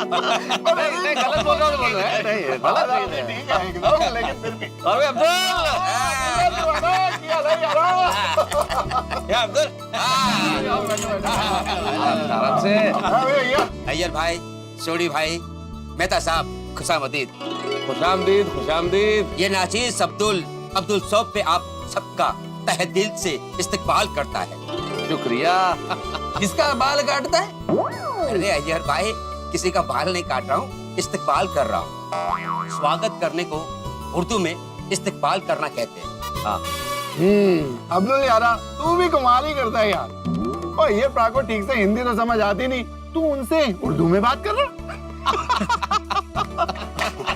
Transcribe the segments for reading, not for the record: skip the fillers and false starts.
नहीं गलत बोल रहा हूँ बोल रहा है नहीं गलत नहीं ठीक है एकदम, लेकिन फिर भी अरे अब्दुल क्या अब्दुल? आराम से अय्यर भाई, सोडी भाई, मेहता साहब, खुशामदीद। खुशामदीद खुशामदीद। ये नाचीज अब्दुल सौब पे आप सबका तहे दिल से इस्तकबाल करता है। शुक्रिया। किसका बाल काटता है? अरे अय्यर भाई, किसी का बाल नहीं काट रहा हूँ, इस्तकबाल कर रहा हूँ। स्वागत करने को उर्दू में इस्तकबाल करना कहते हैं। हाँ। अब्दुल यारा, तू भी कमाल ही करता है यार। और ये प्राको ठीक से हिंदी तो समझ आती नहीं, तू उनसे उर्दू में बात कर रहा।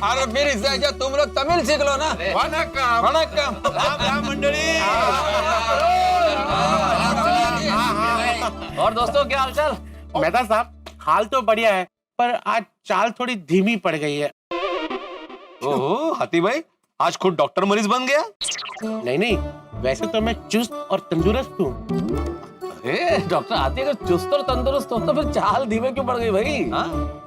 अरे मेरी सजा, तुम लोग तमिल सीख लो ना। वनक्कम। वनक्कम। राम राम मंडली। और दोस्तों क्या हालचाल? मेहता साहब, हाल तो बढ़िया है, पर आज चाल थोड़ी धीमी पड़ गई है। ओहो हाथी भाई, आज खुद डॉक्टर मरीज बन गया। नहीं, वैसे तो मैं चुस्त और तंदुरुस्त हूँ। अरे डॉक्टर हाथी अगर चुस्त और तंदुरुस्त हो तो फिर चाल धीमे क्यों पड़ गई भाई? हाँ?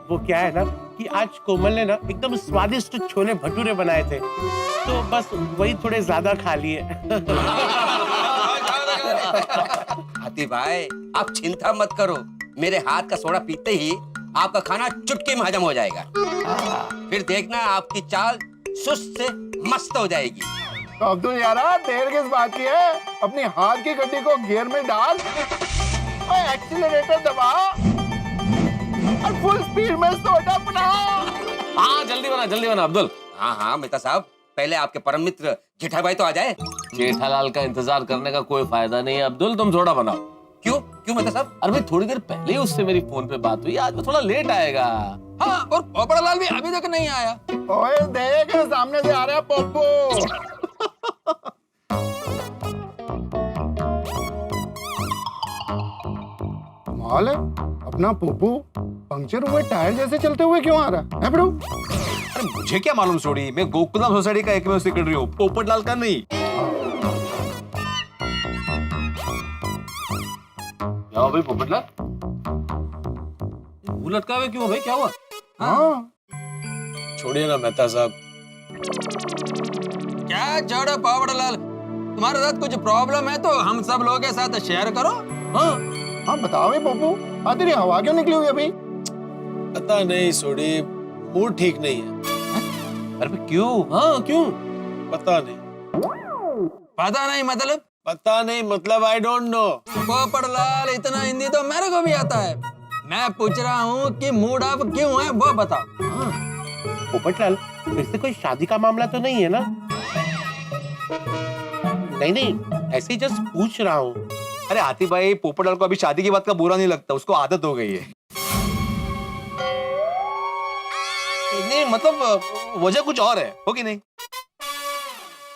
वो क्या है ना कि आज कोमल ने ना एकदम स्वादिष्ट छोले भटूरे बनाए थे, तो बस वही थोड़े ज्यादा खा लिए। हाथी भाई, आप चिंता मत करो, मेरे हाथ का सोडा पीते ही आपका खाना चुटकी में हजम हो जाएगा। फिर देखना आपकी चाल सुस्त से मस्त हो जाएगी। तो अब्दुल यारा, देर किस बात की है? अपनी हाथ की गड्डी को गियर में डाल और एक्सीलरेटर दबा और फुल स्पीड में सोडा बना। हाँ जल्दी बना अब्दुल। हाँ मेहता साहब, पहले आपके परम मित्र जेठा भाई तो आ जाए। जेठालाल का इंतजार करने का कोई फायदा नहीं है अब्दुल, तुम सोडा बनाओ। क्यों मेहता साहब? अरे भाई थोड़ी देर पहले ही उससे मेरी फोन पे बात हुई, आज वो थोड़ा लेट आएगा। हाँ, और पोपड़लाल भी अभी तक नहीं आया। ओए देख, सामने से आ रहा है पोपो। कमाल है, अपना पोपो पंक्चर हुए टायर जैसे चलते हुए क्यों आ रहा है बड़ू? अरे मुझे क्या मालूम सोडी, मैं गोकुलम सोसाइटी का एकमेव सेक्रेटरी हूँ, पोपटलाल का नहीं। क्या हुआ भाई पोपटलाल? मुंह लटका हुआ क्यों भाई, क्या हुआ? हाँ, छोड़िए ना मेहता साहब। क्या छोड़ो पोपड़लाल, तुम्हारे साथ कुछ प्रॉब्लम है तो हम सब लोगों के साथ शेयर करो। हाँ बताओ ये पोपो, तेरी हवा क्यों निकली हुई अभी? पता नहीं सोडी, मूड ठीक नहीं है। अरे क्यों? हाँ क्यों? पता नहीं। पता नहीं मतलब? पता नहीं मतलब आई डोंट नो। पोपड़लाल, इतना हिंदी तो मेरे को भी आता है। मैं पूछ रहा हूँ कि मूड ऑफ क्यों है वो बताओ। पोपटलाल, फिर से कोई शादी का मामला तो नहीं है ना? नहीं, ऐसे ही जस्ट पूछ रहा हूँ। अरे हाथी भाई, पोपटलाल को अभी शादी की बात का बुरा नहीं लगता, उसको आदत हो गई है। नहीं मतलब वजह कुछ और है, हो कि नहीं?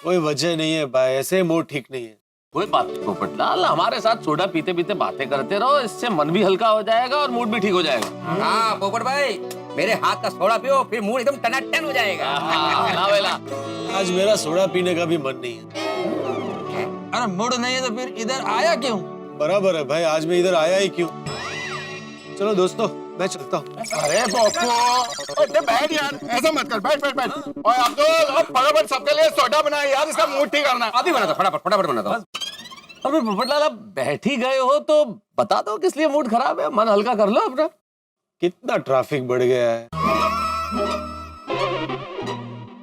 कोई वजह नहीं है भाई, ऐसे मूड ठीक नहीं है। कोई बात नहीं पोपटलाल, हमारे साथ सोडा पीते पीते बातें करते रहो, इससे मन भी हल्का हो जाएगा और मूड भी ठीक हो जाएगा। हाँ पोपट भाई, मेरे हाथ का सोडा पियो, फिर मूड एकदम टनाटन हो जाएगा। ला वेला। आज मेरा सोडा पीने का भी मन नहीं है। अरे मूड नहीं है तो फिर इधर आया क्यों? बराबर है भाई, आज मैं इधर आया ही क्यों। चलो दोस्तों, मैं चलता हूँ। अरे पोपो, बैठ यार, ऐसा मत कर, बैठ। ओए अब्दुल, अब फटाफट सबके लिए सोडा बना यार, इसका मूड ठीक करना। अभी बना दो, फटाफट बना दो। अरे पोपटलाल, आप बैठ ही गए हो तो बता दो किस लिए मूड खराब है, मन हल्का कर लो अपना। कितना ट्रैफिक बढ़ गया है,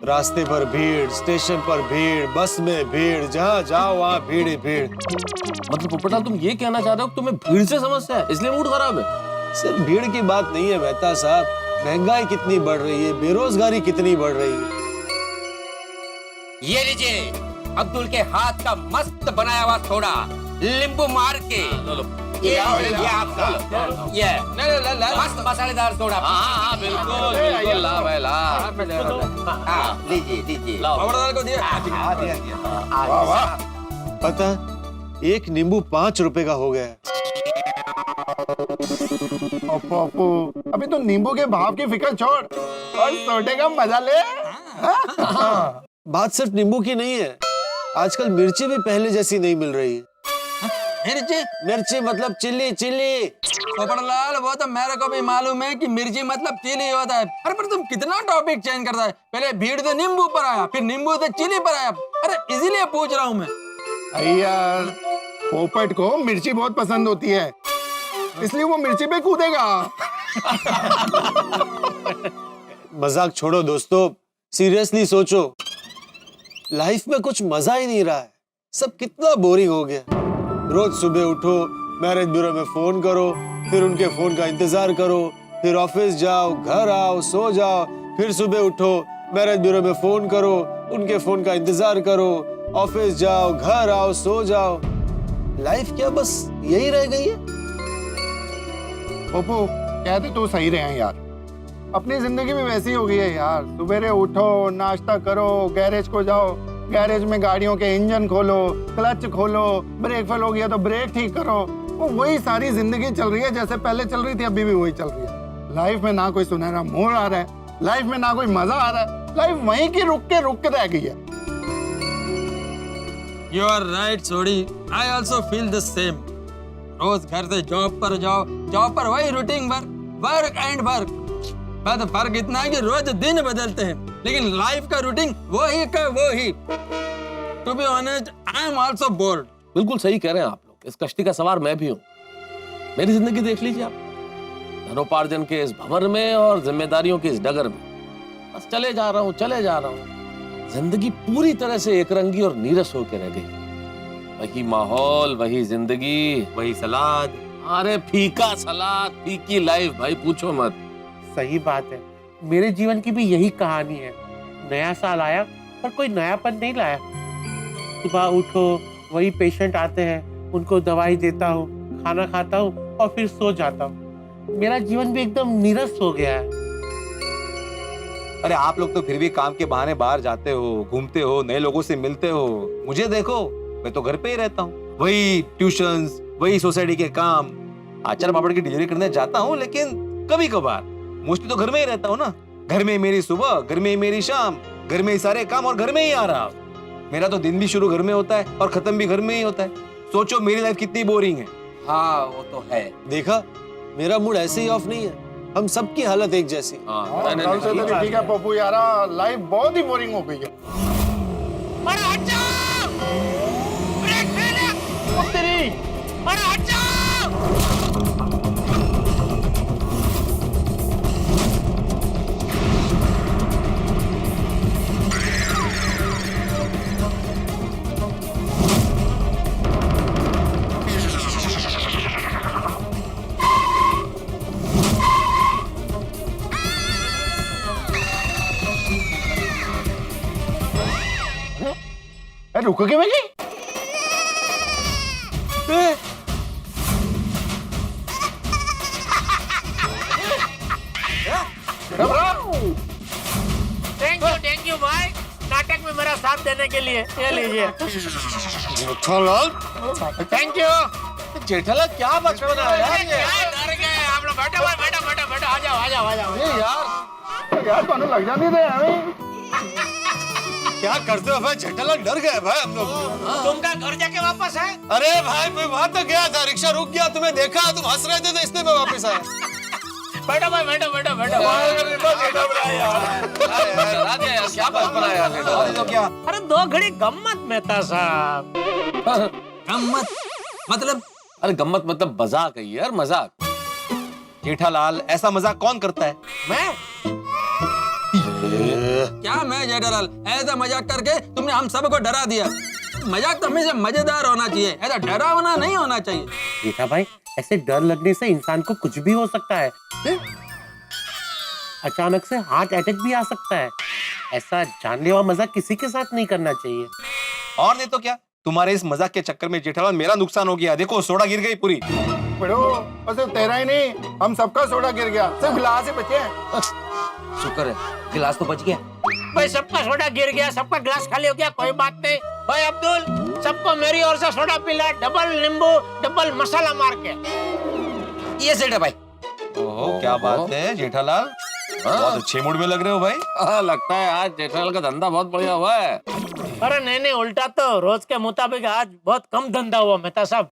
रास्ते पर भीड़, स्टेशन पर भीड़, बस में भीड़, जहाँ जाओ वहाँ भीड़ ही भीड़। मतलब पोपटलाल, तुम ये कहना चाह रहे हो कि तुम्हें भीड़ से समस्या है इसलिए मूड खराब है? सिर्फ भीड़ की बात नहीं है मेहता साहब, महंगाई कितनी बढ़ रही है, बेरोजगारी कितनी बढ़ रही है। ये लीजिए अब्दुल के हाथ का मस्त बनाया हुआ सोडा, नींबू मार के। ये आपका, ये मस्त मसालेदार सोडा। हाँ बिल्कुल, ला भाई ला। हाँ लीजिए। पोपटलाल को दिया। वाह वाह। पता, एक नींबू 5 रुपए का हो गया है। पोपो, अभी तो नींबू के भाव की फिक्र छोड़ और सोडे का मजा ले। बात सिर्फ नींबू की नहीं है, आजकल मिर्ची भी पहले जैसी नहीं मिल रही है। मिर्ची मिर्ची मतलब चिल्ली चिल्ली। पोपटलाल, वो तो मेरे को भी मालूम है कि मिर्ची मतलब चिली होता है। अरे पर तुम कितना टॉपिक चेंज करता है। पहले भीड़ से नींबू पर आया, फिर नींबू से चिली पर आया। अरे इसीलिए पूछ रहा हूँ मैं। यार पोपट को मिर्ची बहुत पसंद होती है, इसलिए वो मिर्ची पे कूदेगा। मजाक छोड़ो दोस्तों, सीरियसली सोचो, लाइफ में कुछ मजा ही नहीं रहा है। सब कितना बोरिंग हो गया। रोज सुबह उठो, मैरिज ब्यूरो में फोन करो, फिर उनके फोन का इंतजार करो, फिर ऑफिस जाओ, घर आओ, सो जाओ, फिर सुबह उठो, मैरिज ब्यूरो में फोन करो, उनके फोन का इंतजार करो, ऑफिस जाओ, घर आओ, सो जाओ। लाइफ क्या बस यही रह गई है? पोपू कहते तो सही रहे हैं यार, अपनी जिंदगी में वैसी हो गई है यार। सवेरे उठो, नाश्ता करो, गैरेज को जाओ, गैरेज में गाड़ियों के इंजन खोलो, क्लच खोलो, ब्रेक फेल हो गया तो ब्रेक ठीक करो। वो वही सारी जिंदगी चल रही है जैसे पहले चल रही थी, अभी भी वही चल रही है। लाइफ में ना कोई सुनहरा मोड़ आ रहा है, लाइफ में ना कोई मजा आ रहा है, लाइफ वहीं की रुक के रह गई है। You are right, Sodi. I also feel the same. रोज घर से जॉब पर जाओ, जॉब पर वही रूटीन वर्क एंड वर्क। बस फर्क इतना है कि रोज दिन बदलते हैं, लेकिन लाइफ का रूटीन वही का वही। To be honest, I am also bored. बिल्कुल सही कह रहे हैं आप लोग। इस कश्ती का सवार मैं भी हूँ। मेरी जिंदगी देख लीजिए आप, धनोपार्जन के इस भंवर में और जिम्मेदारियों की इस डगर में बस चले जा रहा हूँ। जिंदगी पूरी तरह से एकरंगी और नीरस होकर रह गई। वही माहौल, वही जिंदगी, वही सलाद। अरे फीका सलाद, फीकी लाइफ भाई, पूछो मत। सही बात है, मेरे जीवन की भी यही कहानी है। नया साल आया पर कोई नयापन नहीं लाया। सुबह उठो, वही पेशेंट आते हैं, उनको दवाई देता हूँ, खाना खाता हूँ और फिर सो जाता हूँ। मेरा जीवन भी एकदम नीरस हो गया है। अरे आप लोग तो फिर भी काम के बहाने बाहर जाते हो, घूमते हो, नए लोगों से मिलते हो। मुझे देखो, मैं तो घर पे ही रहता हूँ। वही ट्यूशंस, वही सोसाइटी के काम, अचार पापड़ की डिलीवरी करने जाता हूँ, लेकिन कभी कभार। मोस्टली तो घर में ही रहता हूँ ना। घर में मेरी सुबह, घर में मेरी शाम, घर में ही सारे काम और घर में ही आ रहा। मेरा तो दिन भी शुरू घर में होता है और खत्म भी घर में ही होता है। सोचो मेरी लाइफ कितनी बोरिंग है। हाँ वो तो है। देखा, मेरा मूड ऐसे ही ऑफ नहीं है। हम सबकी हालत एक जैसी। कल से तो ठीक है पप्पू यारा, लाइफ बहुत ही बोरिंग हो गई है। रुकोगे भाई? थैंक यू भाई, नाटक में मेरा साथ देने के लिए। ये लीजिए। Thank you. जेठालाल क्या बचपना है यार ये? डर गए आप लोग। बैठो आ जाओ। यार तो लग जाती थे हमें। क्या करते हो भाई? जेठालाल डर गए भाई हम लोग। तुम क्या घर जाके वापस आए? अरे भाई मैं वहां तक गया था, रिक्शा रुक गया, तुम्हें देखा, तुम हंस रहे थे तो इसलिए मैं वापस आया। बैठो। क्या बचपना है यार। तो क्या? अरे 2 घड़ी गम्मत में था साहब। गम्मत मतलब? अरे गम्मत मतलब मजाक है यार, मजाक। जेठालाल ऐसा मजाक कौन करता है? मैं? क्या मैं जेठालाल? ऐसा मजाक करके तुमने हम सबको डरा दिया। मजाक तो हमेशा मजेदार होना चाहिए, ऐसा डरावना नहीं होना चाहिए। देखा भाई, ऐसे डर लगने से इंसान को कुछ भी हो सकता है। अचानक से हार्ट अटैक भी आ सकता है। ऐसा जानलेवा मजाक किसी के साथ नहीं करना चाहिए। और नहीं तो क्या, तुम्हारे इस मजाक के चक्कर में जेठालाल मेरा नुकसान हो गया। देखो सोडा गिर गई पूरी। बड़ो, सिर्फ तेरा ही नहीं, हम सबका सोडा गिर गया, सिर्फ गिलास ही बचे हैं। शुक्र है गिलास तो बच गया। भाई सबका सोडा गिर गया, सबका गिलास खाली हो गया, कोई बात नहीं। भाई अब्दुल, सबको मेरी ओर से सोडा पिला, डबल नींबू, डबल मसाला मार के। ये सेठ है भाई। ओहो क्या बात है जेठालाल, बहुत अच्छे मूड में लग रहे हो भाई। लगता है आज जेठालाल का धंधा बहुत बढ़िया हुआ है। अरे नहीं उल्टा तो रोज के मुताबिक आज बहुत कम धंधा हुआ मेहता साहब।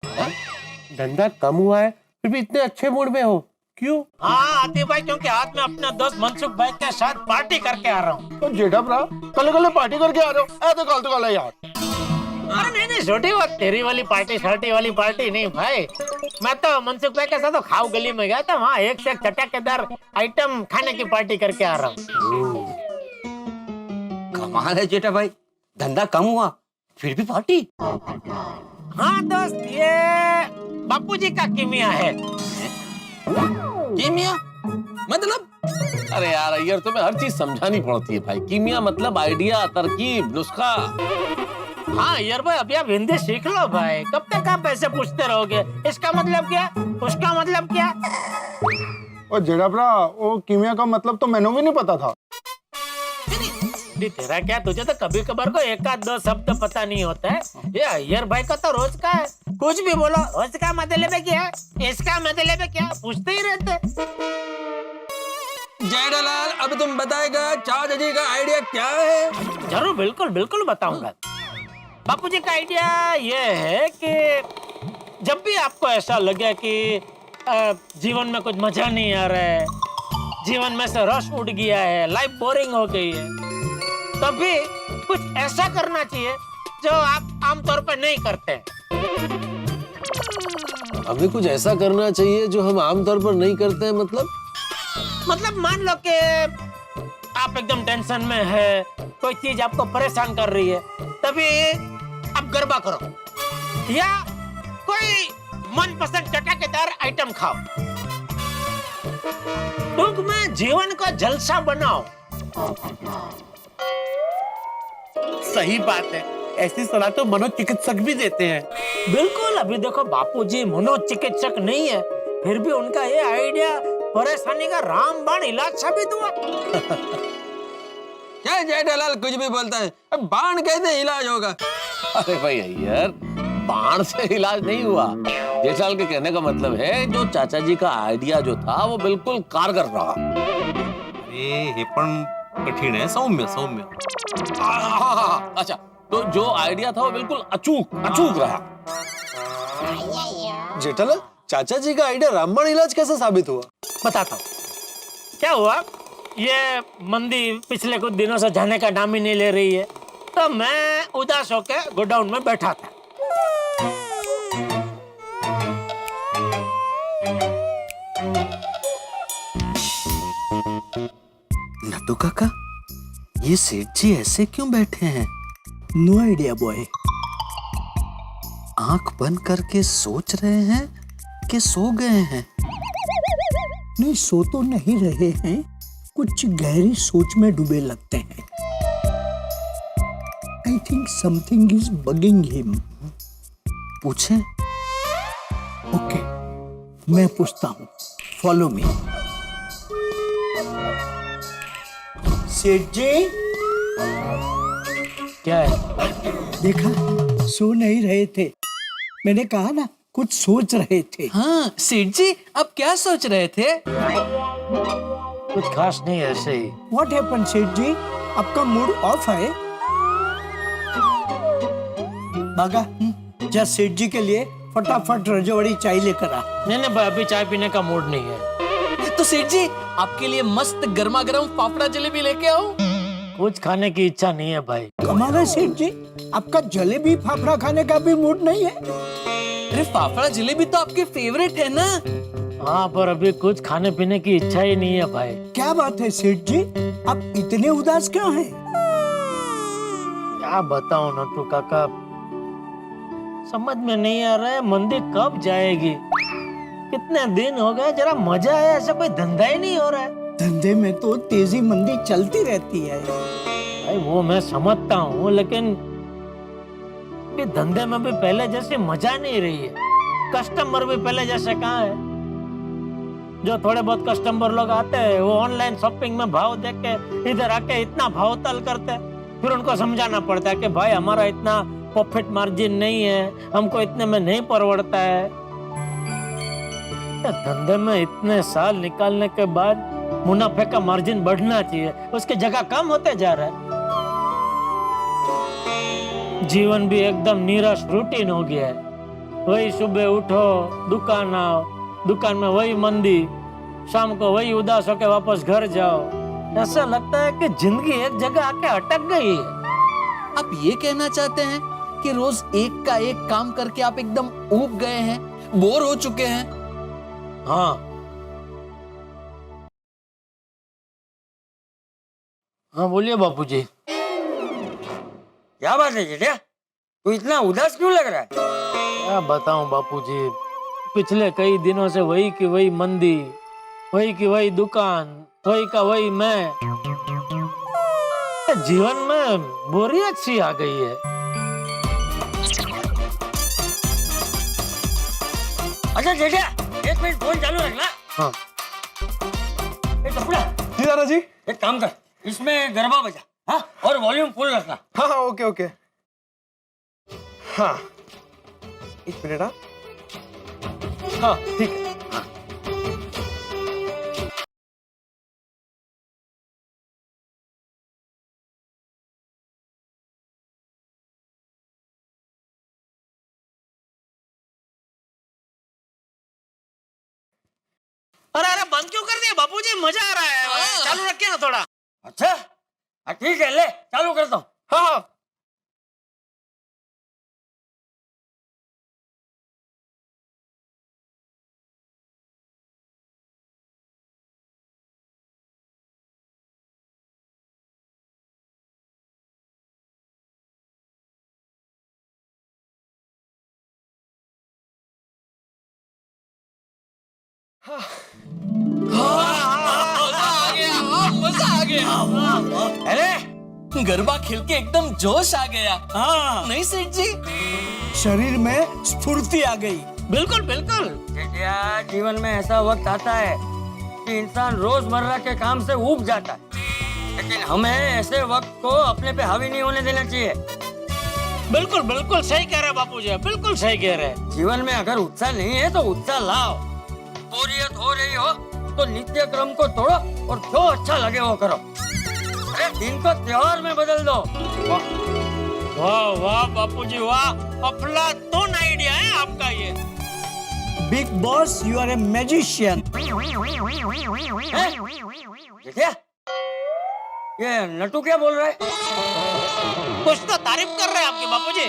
धंधा कम हुआ है फिर भी इतने अच्छे मूड में हो, क्यों? हाँ आतिफ भाई, क्योंकि आज मैं अपने दोस्त मनसुख भाई के साथ पार्टी करके आ रहा हूँ। तो जेठा भरा कल पार्टी करके आ रहे हो, ऐसे कल यार। अरे नहीं छोटी बात, तेरी वाली पार्टी शर्टी वाली पार्टी नहीं भाई। मैं तो मनसुख भाई के साथ तो खाऊ गली में गया था, वहाँ एक से एक चटकदार आइटम खाने की पार्टी करके आ रहा हूँ। कमाल है जेठा भाई, धंधा कम हुआ फिर भी पार्टी। हाँ दोस्त, ये बापूजी का कीमिया है। कीमिया मतलब? अरे यार अय्यर, तुम्हें हर चीज समझानी पड़ती है भाई। कीमिया मतलब आइडिया, तरकीब, नुस्खा। हाँ यार भाई, अभी आप हिंदी सीख लो भाई, कब तक आप ऐसे पूछते रहोगे? इसका मतलब क्या, उसका मतलब क्या? और जेठा भरा वो कीमिया का मतलब तो मैंने भी नहीं पता था। तेरा क्या, तुझे तो कभी कभार को एक आध दो शब्द पता नहीं होता है। ये अय्यर भाई का तो रोज का है, कुछ भी बोलो रोज का मतलब क्या है, इसका मतलब क्या, पूछते ही रहते। जेठालाल, अब तुम बताएगा चाचा जी का आइडिया क्या है? जरूर, बिल्कुल बिल्कुल बताऊंगा। बापूजी का आइडिया ये है कि जब भी आपको ऐसा लगे कि जीवन में कुछ मजा नहीं आ रहा है, जीवन में से रस उड़ गया है, लाइफ बोरिंग हो गई है, तभी कुछ ऐसा करना चाहिए जो आप आमतौर पर नहीं करते। हमें कुछ ऐसा करना चाहिए जो हम आमतौर पर नहीं करते हैं, मतलब मान लो कि आप एकदम टेंशन में है, कोई चीज आपको परेशान कर रही है, तभी आप गरबा करो या कोई मनपसंद चटकदार आइटम खाओ। टूंक में जीवन को जलसा बनाओ। सही बात है, ऐसी सलाह तो मनोचिकित्सक भी देते हैं। बिल्कुल, अभी देखो बापूजी मनोचिकित्सक नहीं है, फिर भी उनका ये आइडिया परेशानी का रामबाण इलाज साबित हुआ। क्या जेठालाल कुछ भी बोलता है? अब बाण कैसे इलाज होगा? अरे भाई अय्यर, बाण से इलाज नहीं हुआ। जेठालाल के कहने का मतलब है जो चाचा जी का आइडिया जो था वो बिल्कुल कारगर रहा। हे पण कठीण आहे, सौम्य सौम्य। अच्छा, तो जो आइडिया था वो बिल्कुल अचूक रहा। जेठालाल, चाचा जी का आइडिया रामबाण इलाज कैसे साबित हुआ? बताता हूँ क्या हुआ। ये मंदी पिछले कुछ दिनों से जाने का नाम ही नहीं ले रही है, तो मैं उदास होके गोडाउन में बैठा था। नटू काका, ये सेठ जी ऐसे क्यों बैठे हैं? No idea boy. आंख बंद करके सोच रहे हैं कि सो गए हैं? नहीं, सो तो नहीं रहे हैं, कुछ गहरी सोच में डूबे लगते हैं। I think something is bugging him. पूछें? ओके, मैं पूछता हूँ, फॉलो मी। सेठ जी, क्या है? देखा, सो नहीं रहे थे। मैंने कहा ना, कुछ सोच रहे थे। हाँ सेठ जी, आप क्या सोच रहे थे? कुछ खास नहीं, ऐसे ही। व्हाट हैपन सेठ जी, आपका मूड ऑफ है? बागा, जा सेठ जी के लिए फटाफट रजवाड़ी चाय लेकर आ। नहीं भाई, अभी चाय पीने का मूड नहीं है। तो सेठ जी, आपके लिए मस्त गर्मा गर्म फाफड़ा जलेबी लेके आओ। कुछ खाने की इच्छा नहीं है भाई। कमाल है सेठ जी, आपका जलेबी फाफड़ा खाने का भी मूड नहीं है? अरे फाफड़ा जलेबी तो आपके फेवरेट है ना? हाँ, पर अभी कुछ खाने पीने की इच्छा ही नहीं है भाई। क्या बात है सेठ जी, आप इतने उदास क्यों हैं? क्या बताऊं नटू काका, समझ में नहीं आ रहा है मंदी कब जाएगी। कितने दिन हो गए, जरा मजा है, ऐसा कोई धंधा ही नहीं हो रहा है। धंधे में तो तेजी मंदी चलती रहती है भाई, वो मैं समझता हूँ, लेकिन ये धंधे में भी पहले जैसे मजा नहीं रही है। कस्टमर भी पहले जैसे कहाँ है। जो थोड़े बहुत कस्टमर लोग आते हैं, वो ऑनलाइन शॉपिंग में भाव देख के इधर आके इतना भाव तल करते हैं, फिर उनको समझाना पड़ता है कि भाई हमारा इतना प्रॉफिट मार्जिन नहीं है, हमको इतने में नहीं परवड़ता है। धंधे में इतने साल निकालने के बाद मुनाफे का मार्जिन बढ़ना चाहिए, उसकी जगह कम होते जा रहा है। जीवन भी एकदम नीरस रूटीन हो गया है। वही सुबह उठो, दुकान आओ, दुकान में वही मंदी, शाम को वही उदास होके वापस घर जाओ। ऐसा लगता है कि जिंदगी एक जगह आके अटक गई है। आप ये कहना चाहते हैं कि रोज एक का एक काम करके आप एकदम ऊब गए हैं, बोर हो चुके हैं? हाँ हाँ, बोलिए बापूजी। क्या बात है जेठिया, तू इतना उदास क्यों लग रहा है? क्या बताऊं बापूजी, पिछले कई दिनों से वही की वही मंदी, वही की वही दुकान, वही का वही मैं। जीवन में बोरियत सी आ गई है। अच्छा जेठिया, 1 मिनट फोन चालू रखना। हाँ टुकड़ा, जी दादा जी। एक काम कर, इसमें गरबा बजा, हाँ, और वॉल्यूम फुल रखना। हाँ हाँ, ओके ओके। हाँ, 1 मिनट। हाँ ठीक है। अरे अरे, बंद क्यों कर दिया बापूजी? मजा आ रहा है, चालू रखिए ना थोड़ा। अच्छा ठीक है, ले चालू करता हूँ। हाँ हाँ। अरे गरबा खेल के एकदम जोश आ गया। हाँ नहीं सेठ जी? शरीर में स्फूर्ति आ गई। बिल्कुल बिल्कुल। जेठिया, जीवन में ऐसा वक्त आता है कि इंसान रोजमर्रा के काम से ऊब जाता है, लेकिन हमें ऐसे वक्त को अपने पे हावी नहीं होने देना चाहिए। बिल्कुल बिल्कुल सही कह रहे हैं बापूजी, बिल्कुल सही कह रहे हैं। जीवन में अगर उत्साह नहीं है तो उत्साह लाओ। बोरियत हो रही हो तो नित्य क्रम को तोड़ो और जो अच्छा लगे वो करो। अरे दिन को त्योहार में बदल दो। वाह वाह बापूजी वाह, अफलातून आइडिया है आपका ये। Big boss, you are a magician. Jethiya, ये नटू क्या बोल रहा है? कुछ तो तारीफ कर रहे हैं आपके बापूजी।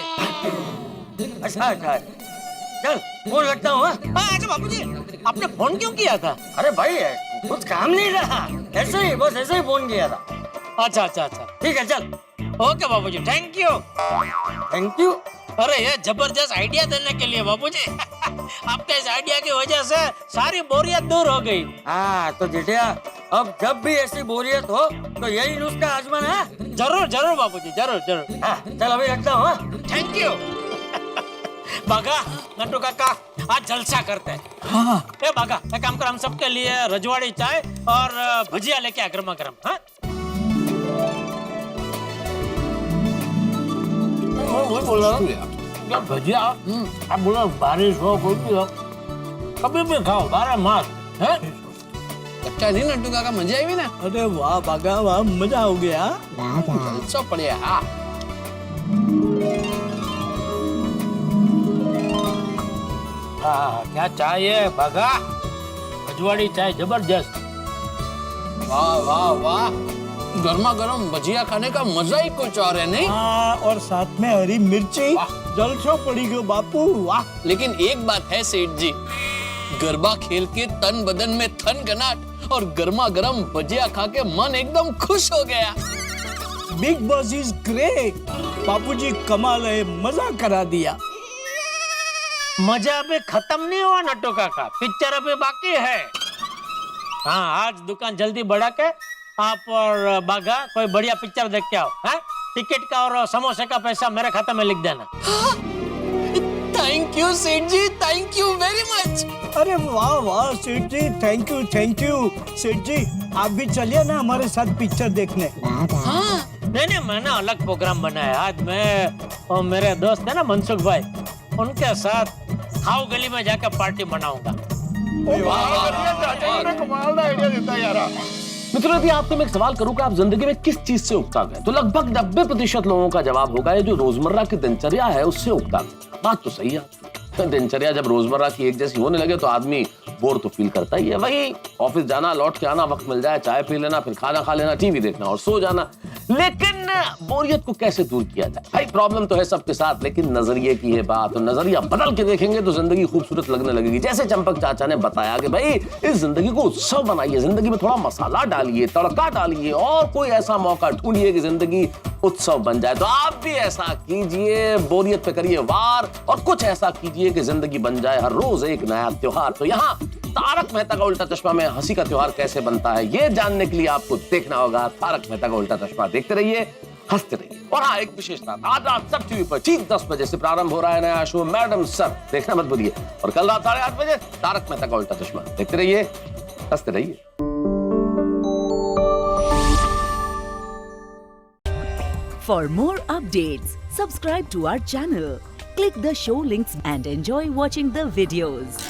अच्छा अच्छा, चल फोन रखता हूँ। अच्छा बापूजी, आपने फोन क्यों किया था? अरे भाई कुछ काम नहीं रहा, ऐसे ही बस ऐसे ही फोन किया था। अच्छा अच्छा अच्छा, ठीक है चल। Okay Bapuji, thank you. Thank you. अरे ये जबरदस्त आइडिया देने के लिए बापूजी। आपके इस आइडिया की वजह से सारी बोरियत दूर हो गई। हाँ तो जेठिया, अब जब भी ऐसी बोरियत हो तो यही नुस्खा आजमाना है। जरूर जरूर बापूजी, जरूर जरूर। हाँ चल अभी रखता हूँ। Thank you. बागा, नट्टू काका, आज जलसा करते हैं। हाँ ए बागा, एक काम कर, हम सबके लिए रजवाड़ी चाय और भजिया लेके आ गर्मा गर्म। हाँ वो बोल रहा हूँ भजिया, आप बोलो बारिश हो कोई भी हो, कभी भी खाओ, 12 मास है। कच्चा नहीं नट्टू काका, मजा आई भी ना। अरे वाह बागा वाह, मजा हो गया। जलसा पड़िया। हाँ क्या चाय है बागा, रजवाड़ी चाय जबरदस्त। वाह वाह वाह, गर्मा गर्म भजिया खाने का मजा ही कुछ और है नहीं? हाँ, और साथ में हरी मिर्ची, जलसो पड़ी गयो बापू, वाह। लेकिन एक बात है सेठ जी, गरबा खेल के तन बदन में थन गनाट और गर्मा गर्म भजिया खा के मन एकदम खुश हो गया। Big boss is great. बापूजी कमाल है, मजा करा दिया। मजा अभी खत्म नहीं हुआ नट्टू काका, पिक्चर अभी बाकी है। हाँ, आज दुकान जल्दी बढ़ा के आप और बागा कोई बढ़िया पिक्चर देख के आओ। हाँ? टिकट का और समोसे का पैसा मेरे खाते में लिख देना। थैंक यू सेठ जी, थैंक यू वेरी मच। अरे वाह वाह सेठ जी, थैंक यू थैंक यू। सेठ जी आप भी चलिए ना हमारे साथ पिक्चर देखने। हाँ नहीं, मैंने अलग प्रोग्राम बनाया। आज मैं और मेरे दोस्त है ना मनसुख भाई, उनके साथ खाओ गली में जाकर पार्टी मनाऊंगा। कमाल का आइडिया देता यार। मित्रों, यदि आपको मैं एक सवाल करूं कि आप जिंदगी में किस चीज से उकता गए, तो लगभग 90% लोगों का जवाब होगा ये जो रोजमर्रा की दिनचर्या है उससे उकता गए। बात तो सही है। दिनचर्या जब रोजमर्रा की एक जैसी होने लगे तो आदमी बोर तो फील करता ही है। वही ऑफिस जाना, लौट के आना, वक्त मिल जाए चाय पी लेना, फिर खाना खा लेना, टीवी देखना और सो जाना। लेकिन बोरियत को कैसे दूर किया जाए? भाई प्रॉब्लम तो है सबके साथ, लेकिन नजरिए की है बात। तो नजरिया बदल के देखेंगे तो जिंदगी खूबसूरत लगने लगेगी। जैसे चंपक चाचा ने बताया कि भाई इस जिंदगी को उत्सव बनाइए, जिंदगी में थोड़ा मसाला डालिए, तड़का डालिए और कोई ऐसा मौका ढूंढिए कि जिंदगी उत्सव बन जाए। तो आप भी ऐसा कीजिए, बोरियत पे करिए वार और कुछ ऐसा कीजिए कि जिंदगी बन जाए हर रोज एक नया त्योहार। तो यहाँ तारक मेहता का उल्टा चश्मा में हंसी का त्योहार कैसे बनता है ये जानने के लिए आपको देखना होगा तारक मेहता का उल्टा चश्मा। देखते रहिए, हंसते रहिए। और हाँ, एक विशेषता, आज रात सब टीवी पर ठीक 10 बजे से प्रारंभ हो रहा है नया शो मैडम सर, देखना मत भूलिए। और कल रात 8:30 बजे तारक मेहता का उल्टा चश्मा। देखते रहिए, हंसते रहिए। For more updates, subscribe to our channel, click the show links and enjoy watching the videos.